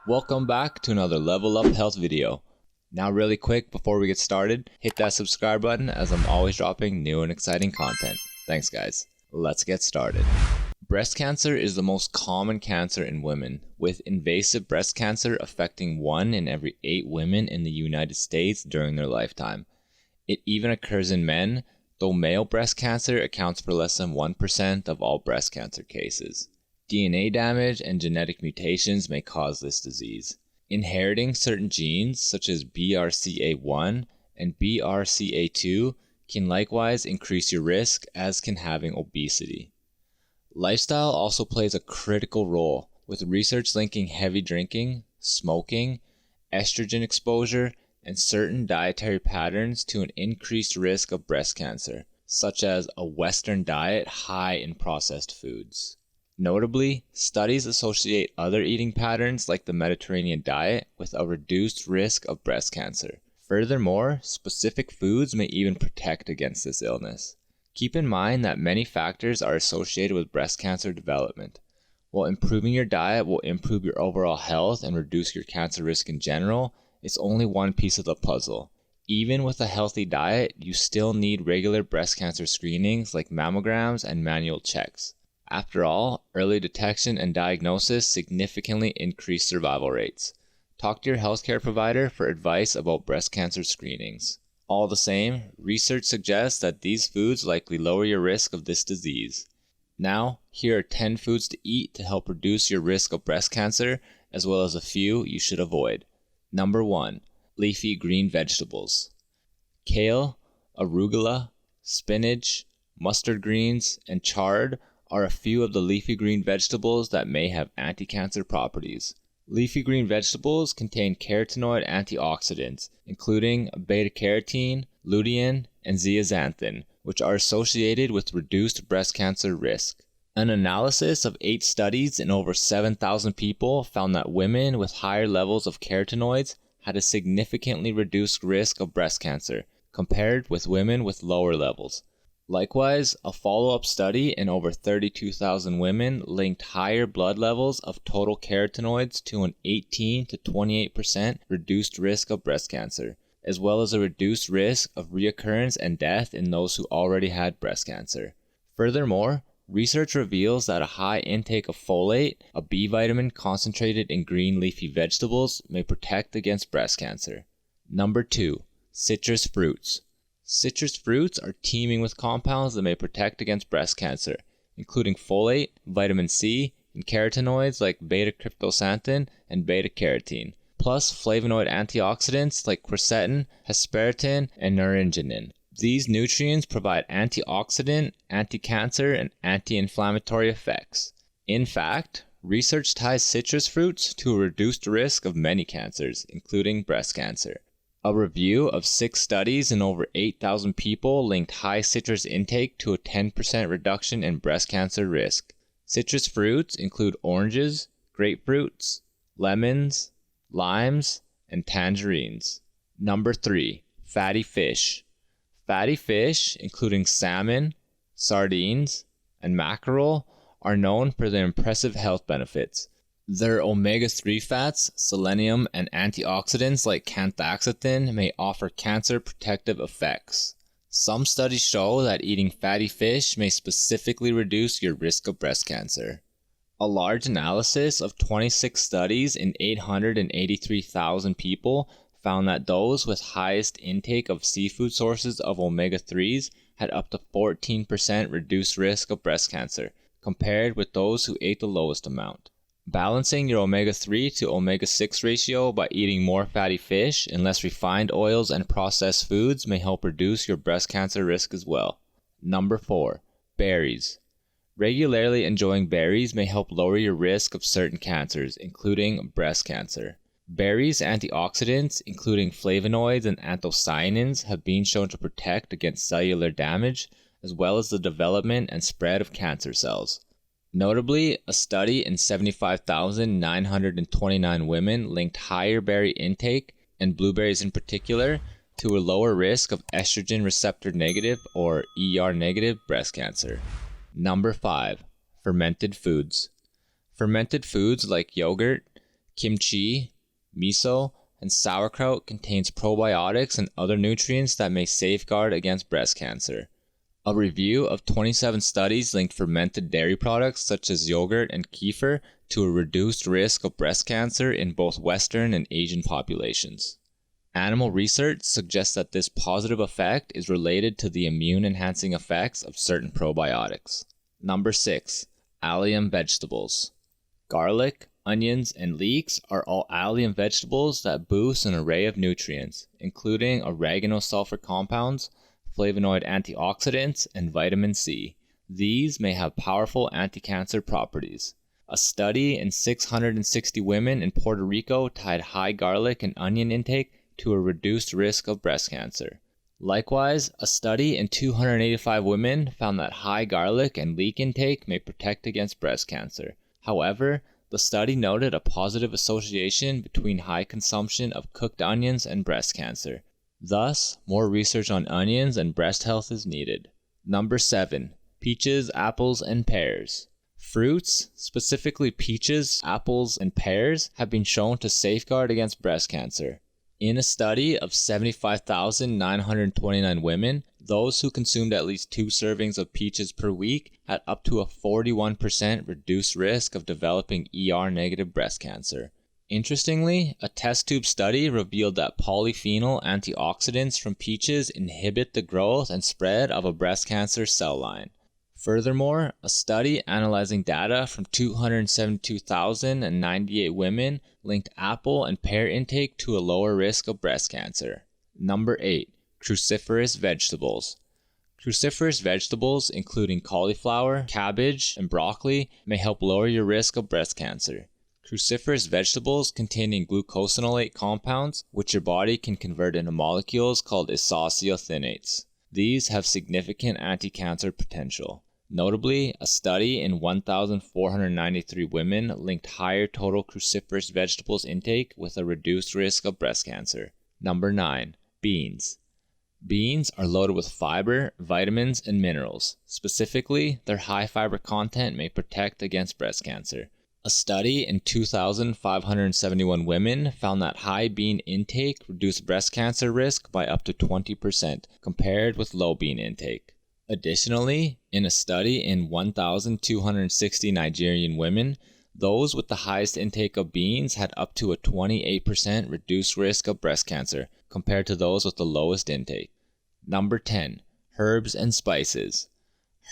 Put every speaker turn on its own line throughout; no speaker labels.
Welcome back to another Level Up Health video. Now really quick before we get started, hit that subscribe button as I'm always dropping new and exciting content. Thanks guys. Let's get started. Breast cancer is the most common cancer in women, with invasive breast cancer affecting 1 in every 8 women in the United States during their lifetime. It even occurs in men, though male breast cancer accounts for less than 1% of all breast cancer cases. DNA damage and genetic mutations may cause this disease. Inheriting certain genes such as BRCA1 and BRCA2 can likewise increase your risk, as can having obesity. Lifestyle also plays a critical role, with research linking heavy drinking, smoking, estrogen exposure, and certain dietary patterns to an increased risk of breast cancer, such as a Western diet high in processed foods. Notably, studies associate other eating patterns like the Mediterranean diet with a reduced risk of breast cancer. Furthermore, specific foods may even protect against this illness. Keep in mind that many factors are associated with breast cancer development. While improving your diet will improve your overall health and reduce your cancer risk in general, it's only one piece of the puzzle. Even with a healthy diet, you still need regular breast cancer screenings like mammograms and manual checks. After all, early detection and diagnosis significantly increase survival rates. Talk to your healthcare provider for advice about breast cancer screenings. All the same, research suggests that these foods likely lower your risk of this disease. Now, here are 10 foods to eat to help reduce your risk of breast cancer, as well as a few you should avoid. Number 1. Leafy green vegetables. Kale, arugula, spinach, mustard greens, and chard are a few of the leafy green vegetables that may have anti-cancer properties. Leafy green vegetables contain carotenoid antioxidants, including beta-carotene, lutein, and zeaxanthin, which are associated with reduced breast cancer risk. An analysis of 8 studies in over 7,000 people found that women with higher levels of carotenoids had a significantly reduced risk of breast cancer, compared with women with lower levels. Likewise, a follow-up study in over 32,000 women linked higher blood levels of total carotenoids to an 18 to 28% reduced risk of breast cancer, as well as a reduced risk of reoccurrence and death in those who already had breast cancer. Furthermore, research reveals that a high intake of folate, a B vitamin concentrated in green leafy vegetables, may protect against breast cancer. Number 2. Citrus fruits. Citrus fruits are teeming with compounds that may protect against breast cancer, including folate, vitamin C, and carotenoids like beta-cryptosanthin and beta-carotene, plus flavonoid antioxidants like quercetin, hesperetin, and naringenin. These nutrients provide antioxidant, anti-cancer, and anti-inflammatory effects. In fact, research ties citrus fruits to a reduced risk of many cancers, including breast cancer. A review of 6 studies in over 8,000 people linked high citrus intake to a 10% reduction in breast cancer risk. Citrus fruits include oranges, grapefruits, lemons, limes, and tangerines. Number 3. Fatty fish. Fatty fish, including salmon, sardines, and mackerel, are known for their impressive health benefits. Their omega-3 fats, selenium, and antioxidants like canthaxanthin may offer cancer protective effects. Some studies show that eating fatty fish may specifically reduce your risk of breast cancer. A large analysis of 26 studies in 883,000 people found that those with highest intake of seafood sources of omega-3s had up to 14% reduced risk of breast cancer, compared with those who ate the lowest amount. Balancing your omega-3 to omega-6 ratio by eating more fatty fish and less refined oils and processed foods may help reduce your breast cancer risk as well. Number 4. Berries. Regularly enjoying berries may help lower your risk of certain cancers, including breast cancer. Berries' antioxidants, including flavonoids and anthocyanins, have been shown to protect against cellular damage, as well as the development and spread of cancer cells. Notably, a study in 75,929 women linked higher berry intake, and blueberries in particular, to a lower risk of estrogen receptor negative or ER negative breast cancer. Number 5. Fermented foods. Fermented foods like yogurt, kimchi, miso, and sauerkraut contains probiotics and other nutrients that may safeguard against breast cancer. A review of 27 studies linked fermented dairy products such as yogurt and kefir to a reduced risk of breast cancer in both Western and Asian populations. Animal research suggests that this positive effect is related to the immune-enhancing effects of certain probiotics. Number 6. Allium Vegetables. Garlic, onions, and leeks are all allium vegetables that boost an array of nutrients, including oreganosulfur compounds, flavonoid antioxidants, and vitamin C. These may have powerful anti-cancer properties. A study in 660 women in Puerto Rico tied high garlic and onion intake to a reduced risk of breast cancer. Likewise, a study in 285 women found that high garlic and leek intake may protect against breast cancer. However, the study noted a positive association between high consumption of cooked onions and breast cancer. Thus, more research on onions and breast health is needed. Number 7. Peaches, apples, and pears. Fruits, specifically peaches, apples, and pears, have been shown to safeguard against breast cancer. In a study of 75,929 women, those who consumed at least 2 servings of peaches per week had up to a 41% reduced risk of developing ER-negative breast cancer. Interestingly, a test tube study revealed that polyphenol antioxidants from peaches inhibit the growth and spread of a breast cancer cell line. Furthermore, a study analyzing data from 272,098 women linked apple and pear intake to a lower risk of breast cancer. Number 8. Cruciferous Vegetables. Cruciferous vegetables, including cauliflower, cabbage, and broccoli, may help lower your risk of breast cancer. Cruciferous vegetables containing glucosinolate compounds, which your body can convert into molecules called isocyanates. These have significant anti-cancer potential. Notably, a study in 1,493 women linked higher total cruciferous vegetables intake with a reduced risk of breast cancer. Number 9. Beans. Beans are loaded with fiber, vitamins, and minerals. Specifically, their high fiber content may protect against breast cancer. A study in 2,571 women found that high bean intake reduced breast cancer risk by up to 20% compared with low bean intake. Additionally, in a study in 1,260 Nigerian women, those with the highest intake of beans had up to a 28% reduced risk of breast cancer compared to those with the lowest intake. Number 10. Herbs and spices.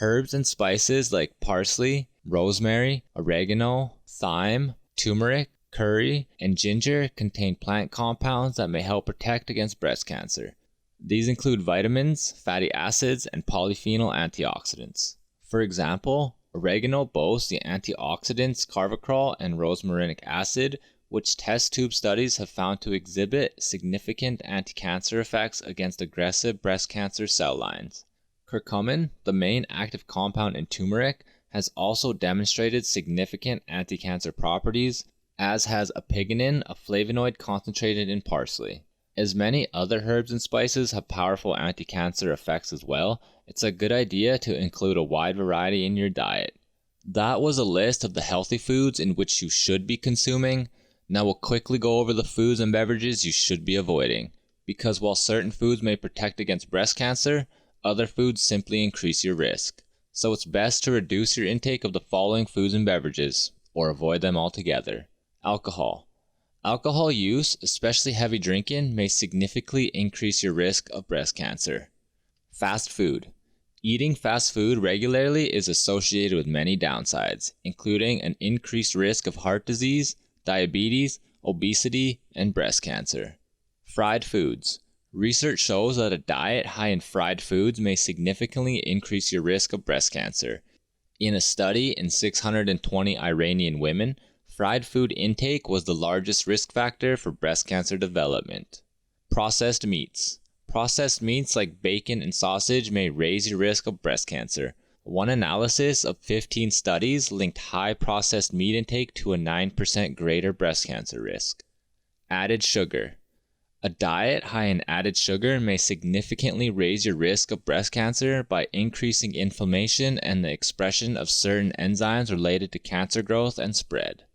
Herbs and spices like parsley, rosemary, oregano, thyme, turmeric, curry, and ginger contain plant compounds that may help protect against breast cancer. These include vitamins, fatty acids, and polyphenol antioxidants. For example, oregano boasts the antioxidants carvacrol and rosmarinic acid, which test tube studies have found to exhibit significant anti-cancer effects against aggressive breast cancer cell lines. Curcumin, the main active compound in turmeric, has also demonstrated significant anti-cancer properties, as has apigenin, a flavonoid concentrated in parsley. As many other herbs and spices have powerful anti-cancer effects as well, it's a good idea to include a wide variety in your diet. That was a list of the healthy foods in which you should be consuming. Now we'll quickly go over the foods and beverages you should be avoiding. Because while certain foods may protect against breast cancer, other foods simply increase your risk. So it's best to reduce your intake of the following foods and beverages, or avoid them altogether. Alcohol. Alcohol use, especially heavy drinking, may significantly increase your risk of breast cancer. Fast food. Eating fast food regularly is associated with many downsides, including an increased risk of heart disease, diabetes, obesity, and breast cancer. Fried foods. Research shows that a diet high in fried foods may significantly increase your risk of breast cancer. In a study in 620 Iranian women, fried food intake was the largest risk factor for breast cancer development. Processed meats. Processed meats like bacon and sausage may raise your risk of breast cancer. One analysis of 15 studies linked high processed meat intake to a 9% greater breast cancer risk. Added sugar. A diet high in added sugar may significantly raise your risk of breast cancer by increasing inflammation and the expression of certain enzymes related to cancer growth and spread.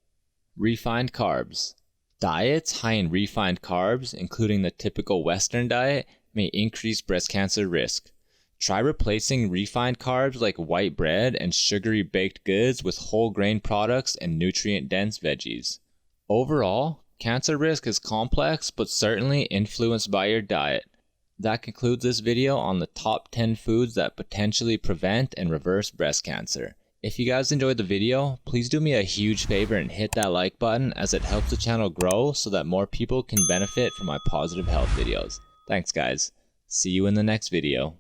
Refined carbs. Diets high in refined carbs, including the typical Western diet, may increase breast cancer risk. Try replacing refined carbs like white bread and sugary baked goods with whole grain products and nutrient-dense veggies. Overall, cancer risk is complex but certainly influenced by your diet. That concludes this video on the top 10 foods that potentially prevent and reverse breast cancer. If you guys enjoyed the video, please do me a huge favor and hit that like button, as it helps the channel grow so that more people can benefit from my positive health videos. Thanks guys. See you in the next video.